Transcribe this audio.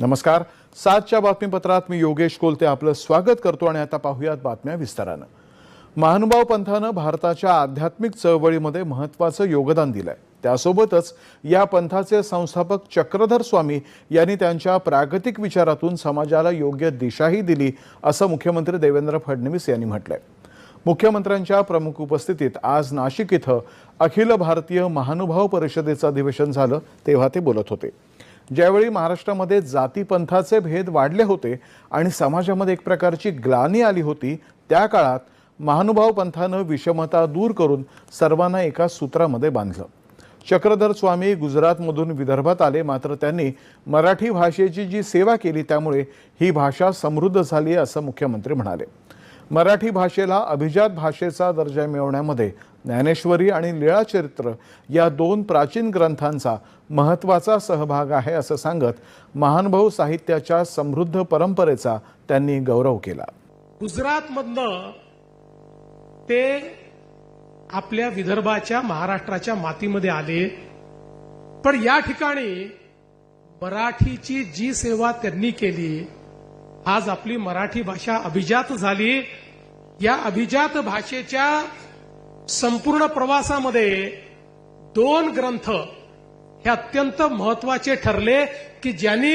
नमस्कार. 7च्या बातमीपत्रात मी योगेश कोलते आपलं स्वागत करतो आणि आता पाहूयात बातम्या विस्तारानं. महानुभाव पंथानं भारताच्या आध्यात्मिक चळवळीमध्ये महत्त्वाचं योगदान दिलंय. त्यासोबतच या पंथाचे संस्थापक चक्रधर स्वामी यांनी त्यांच्या प्रागतिक विचारातून समाजाला योग्य दिशाही दिली असं मुख्यमंत्री देवेंद्र फडणवीस यांनी म्हटलंय. मुख्यमंत्र्यांच्या प्रमुख उपस्थितीत आज नाशिक इथं अखिल भारतीय महानुभाव परिषदेचं अधिवेशन झालं तेव्हा ते बोलत होते. ज्यावेळी महाराष्ट्रामध्ये जातीपंथाचे भेद वाढले होते आणि समाजामध्ये एक प्रकारची ग्लानी आली होती, त्या काळात महानुभाव पंथानं विषमता दूर करून सर्वांना एका सूत्रामध्ये बांधलं. चक्रधर स्वामी गुजरातमधून विदर्भात आले, मात्र त्यांनी मराठी भाषेची जी सेवा केली त्यामुळे ही भाषा समृद्ध झाली असं मुख्यमंत्री म्हणाले. मराठी भाषेला अभिजात भाषेचा दर्जा मिळवण्यामध्ये ज्ञानेश्वरी आणि लीळाचरित्र या दोन प्राचीन ग्रंथांचा महत्त्वाचा सहभाग आहे असं सांगत महानुभाव साहित्याच्या समृद्ध परंपरेचा त्यांनी गौरव केला. गुजरातमधनं ते आपल्या विदर्भाच्या महाराष्ट्राच्या मातीमध्ये आले, पण या ठिकाणी मराठीची जी सेवा त्यांनी केली, आज आपली मराठी भाषा अभिजात झाली. या अभिजात भाषेच्या संपूर्ण प्रवासामध्ये दोन ग्रंथ हे अत्यंत महत्त्वाचे ठरले की ज्यांनी